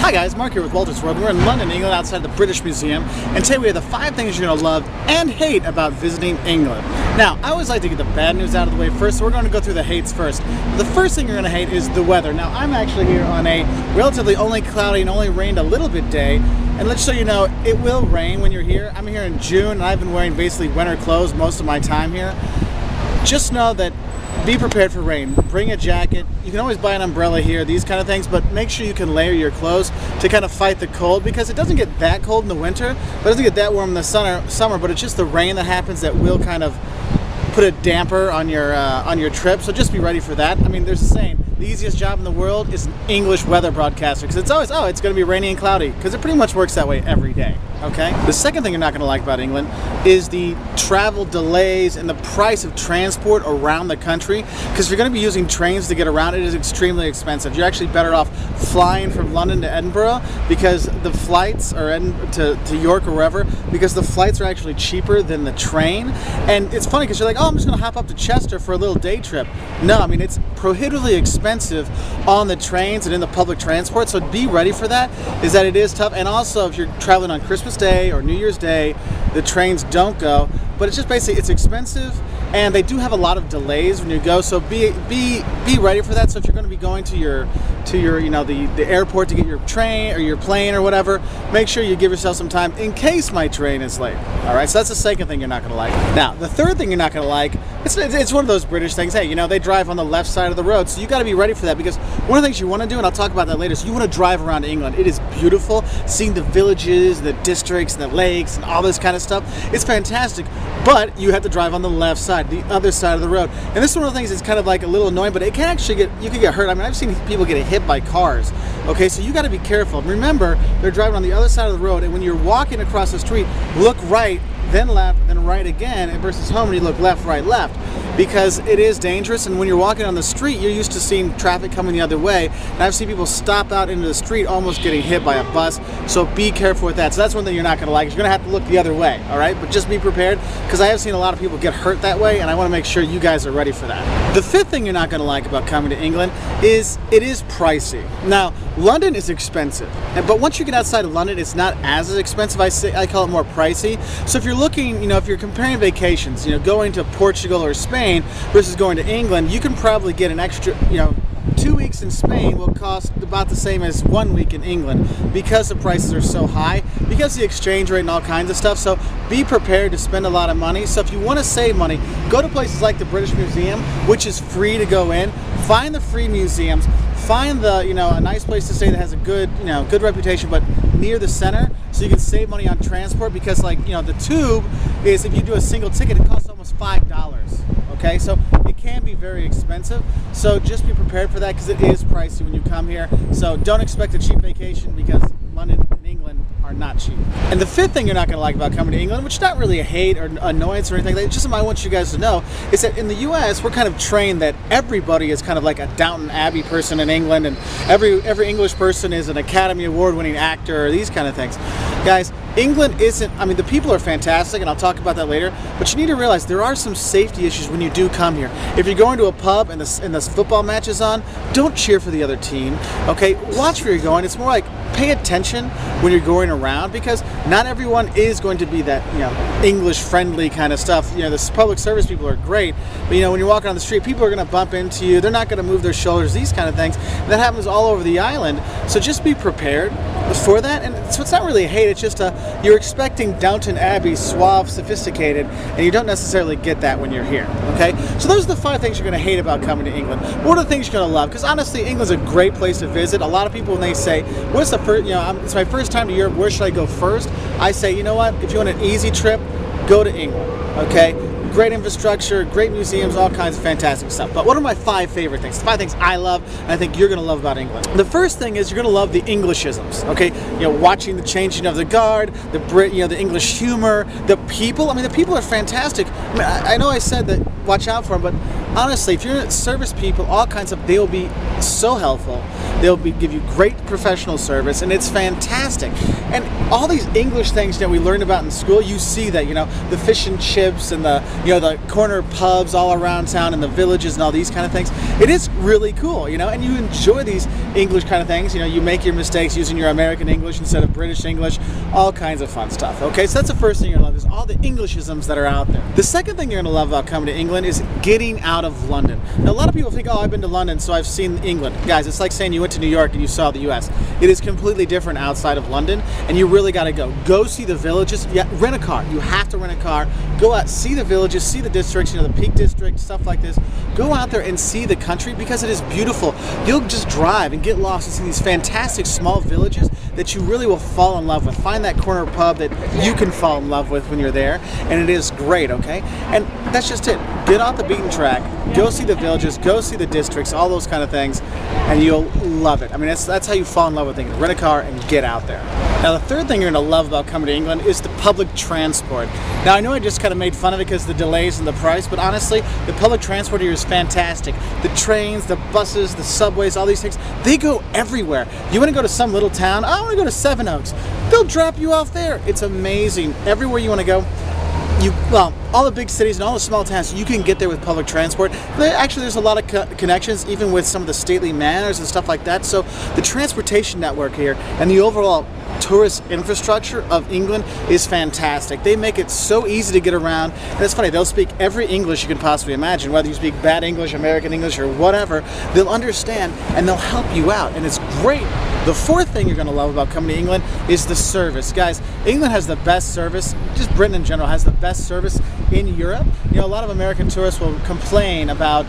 Hi guys, Mark here with Walter's World. We're in London, England, outside the British Museum, and today we have the 5 things you're going to love and hate about visiting England. Now, I always like to get the bad news out of the way first, so we're going to go through the hates first. The first thing you're going to hate is the weather. Now, I'm actually here on a relatively only cloudy and only rained a little bit day, and let's so you know, it will rain when you're here. I'm here in June, and I've been wearing basically winter clothes most of my time here. Just know that be prepared for rain. Bring a jacket. You can always buy an umbrella here, these kind of things, but make sure you can layer your clothes to kind of fight the cold, because it doesn't get that cold in the winter, but it doesn't get that warm in the summer, but it's just the rain that happens that will kind of put a damper on your trip, so just be ready for that. I mean, there's a saying, the easiest job in the world is an English weather broadcaster, because it's always, oh, it's going to be rainy and cloudy, because it pretty much works that way every day, okay? The second thing you're not going to like about England is the travel delays and the price of transport around the country, because if you're going to be using trains to get around, it is extremely expensive. You're actually better off flying from London to Edinburgh, because the flights, or to York or wherever, because the flights are actually cheaper than the train. And it's funny because you're like, oh, I'm just going to hop up to Chester for a little day trip. No, I mean, it's prohibitively expensive on the trains and in the public transport, so be ready for that, is that it is tough. And also, if you're traveling on Christmas Day or New Year's Day, the trains don't go, but it's just basically, it's expensive, and they do have a lot of delays when you go, so be ready for that. So if you're going to be going to your you know, the airport to get your train or your plane or whatever, make sure you give yourself some time in case my train is late. All right, so that's the second thing you're not going to like. Now, the third thing you're not going to like, it's one of those British things. Hey, you know, they drive on the left side of the road, so you got to be ready for that, because one of the things you want to do, and I'll talk about that later, so you want to drive around England. It is beautiful, seeing the villages, the districts, and the lakes, and all this kind of stuff. It's fantastic, but you have to drive on the left side, the other side of the road. And this is one of the things that's kind of like a little annoying, but it can actually you can get hurt. I mean, I've seen people get hit by cars. Okay, so you got to be careful. Remember, they're driving on the other side of the road, and when you're walking across the street, look right, then left, then right again, and versus home when you look left, right, left, because it is dangerous. And when you're walking on the street, you're used to seeing traffic coming the other way, and I've seen people stop out into the street almost getting hit by a bus, so be careful with that. So that's one thing you're not going to like. You're going to have to look the other way, all right? But just be prepared, because I have seen a lot of people get hurt that way, and I want to make sure you guys are ready for that. The fifth thing you're not going to like about coming to England is it is pricey. Now, London is expensive, but once you get outside of London, it's not as expensive. I call it more pricey. So if you're looking, you know, if you're comparing vacations, you know, going to Portugal or Spain versus going to England, you can probably get an extra, you know, 2 weeks in Spain will cost about the same as 1 week in England, because the prices are so high, because of the exchange rate and all kinds of stuff. So be prepared to spend a lot of money. So if you want to save money, go to places like the British Museum, which is free to go in. Find the free museums. Find the, you know, a nice place to stay that has a good, you know, good reputation, but near the center, so you can save money on transport, because, like, you know, the tube is, if you do a single ticket, it costs almost $5. Okay, so it can be very expensive, so just be prepared for that, because it is pricey when you come here. So don't expect a cheap vacation, because London and England are not cheap. And the fifth thing you're not going to like about coming to England, which is not really a hate or annoyance or anything, it's just something I want you guys to know, is that in the US, we're kind of trained that everybody is kind of like a Downton Abbey person in England, and every English person is an Academy Award-winning actor, or these kind of things. Guys, England isn't, I mean, the people are fantastic, and I'll talk about that later, but you need to realize there are some safety issues when you do come here. If you're going to a pub and this football match is on, don't cheer for the other team, okay? Watch where you're going. It's more like, pay attention when you're going around, because not everyone is going to be that, you know, English-friendly kind of stuff. You know, the public service people are great, but, you know, when you're walking on the street, people are going to bump into you. They're not going to move their shoulders, these kind of things. That happens all over the island, so just be prepared for that. And so it's not really a hate, it's just you're expecting Downton Abbey, suave, sophisticated, and you don't necessarily get that when you're here, okay? So those are the 5 things you're going to hate about coming to England. What are the things you're going to love? Because honestly, England's a great place to visit. A lot of people, when they say, what's the first, you know, it's my first time to Europe, where should I go first? I say, you know what, if you want an easy trip, go to England, okay? Great infrastructure, great museums, all kinds of fantastic stuff. But what are my 5 favorite things? The 5 things I love, and I think you're going to love about England. The first thing is you're going to love the Englishisms. Okay, you know, watching the changing of the guard, the English humor, the people. I mean, the people are fantastic. I mean, I know I said that watch out for them, but honestly, if you're service people, all kinds of, they'll be so helpful. They'll give you great professional service, and it's fantastic. And all these English things that we learned about in school, you see that, you know, the fish and chips and the, you know, the corner pubs all around town and the villages and all these kind of things. It is really cool, you know, and you enjoy these English kind of things. You know, you make your mistakes using your American English instead of British English, all kinds of fun stuff. Okay, so that's the first thing you're gonna love, is all the Englishisms that are out there. The second thing you're gonna love about coming to England is getting out of London. Now, a lot of people think, oh, I've been to London, so I've seen England. Guys, it's like saying you went to New York and you saw the US. It is completely different outside of London, and you really gotta go. Go see the villages. Yeah, rent a car. You have to rent a car. Go out, see the villages, see the districts, you know, the Peak District, stuff like this. Go out there and see the country, because it is beautiful. You'll just drive and get lost and see these fantastic small villages that you really will fall in love with. Find that corner pub that you can fall in love with when you're there, and it is great, okay? And that's just it. Get off the beaten track, go see the villages, go see the districts, all those kind of things, and you'll love it. I mean, that's how you fall in love with England. Rent a car and get out there. Now, the third thing you're going to love about coming to England is the public transport. Now, I know I just kind of made fun of it because of the delays and the price, but honestly, the public transport here is fantastic. The trains, the buses, the subways, all these things, they go everywhere. You want to go to some little town? I want to go to Seven Oaks. They'll drop you off there. It's amazing. Everywhere you want to go, well, all the big cities and all the small towns, you can get there with public transport. Actually, there's a lot of connections, even with some of the stately manors and stuff like that. So the transportation network here and the overall tourist infrastructure of England is fantastic. They make it so easy to get around. And it's funny, they'll speak every English you can possibly imagine, whether you speak bad English, American English, or whatever. They'll understand and they'll help you out, and it's great. The fourth thing you're going to love about coming to England is the service. Guys, England has the best service, just Britain in general has the best service in Europe. You know, a lot of American tourists will complain about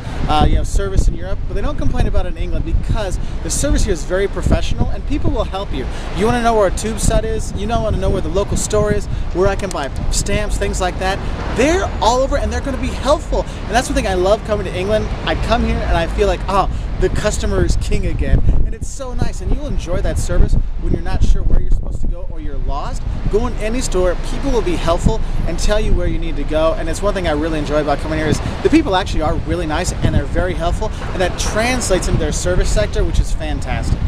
you know, service in Europe, but they don't complain about it in England, because the service here is very professional and people will help you. You want to know where a tube set is? You don't want to know where the local store is, where I can buy stamps, things like that. They're all over and they're going to be helpful. And that's one thing I love coming to England. I come here and I feel like, oh, the customer is king again. And it's so nice, and you'll enjoy that service when you're not sure where you're supposed to go or you're lost. Go in any store, people will be helpful and tell you where you need to go. And it's one thing I really enjoy about coming here, is the people actually are really nice and they're very helpful, and that translates into their service sector, which is fantastic.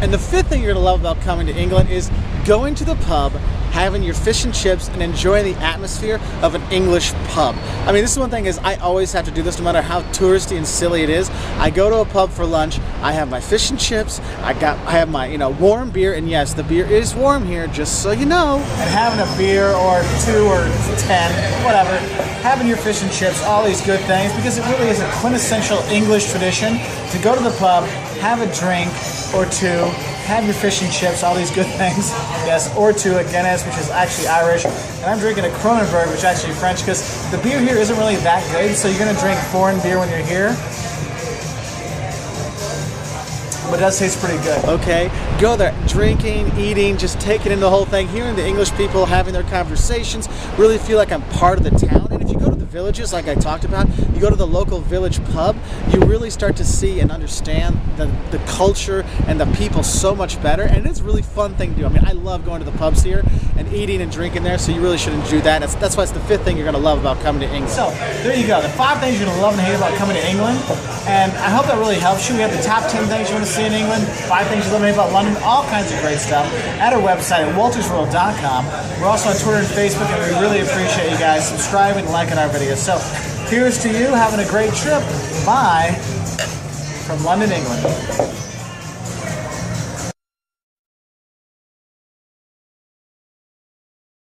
And the fifth thing you're going to love about coming to England is going to the pub, having your fish and chips, and enjoying the atmosphere of an English pub. I mean, this is one thing, is I always have to do this no matter how touristy and silly it is. I go to a pub for lunch, I have my fish and chips, I have my, you know, warm beer, and yes, the beer is warm here, just so you know. And having a beer or 2 or 10, whatever, having your fish and chips, all these good things, because it really is a quintessential English tradition to go to the pub, have a drink or 2, have your fish and chips, all these good things. Yes, or 2, a Guinness, which is actually Irish. And I'm drinking a Kronenberg, which is actually French, because the beer here isn't really that good, so you're going to drink foreign beer when you're here. But it does taste pretty good. Okay, go there, drinking, eating, just taking in the whole thing, hearing the English people having their conversations, really feel like I'm part of the town. And if you go to the villages, like I talked about, you go to the local village pub, you really start to see and understand the culture and the people so much better, and it's a really fun thing to do. I mean, I love going to the pubs here and eating and drinking there, so you really should do that. That's why it's the fifth thing you're going to love about coming to England. So, there you go, the 5 things you're going to love and hate about coming to England, and I hope that really helps you. We have the top 10 things you want to see in England, 5 things you love and hate about London, all kinds of great stuff at our website at waltersworld.com. We're also on Twitter and Facebook, and we really appreciate you guys subscribing and liking our videos. So, here's to you having a great trip. Bye from London, England.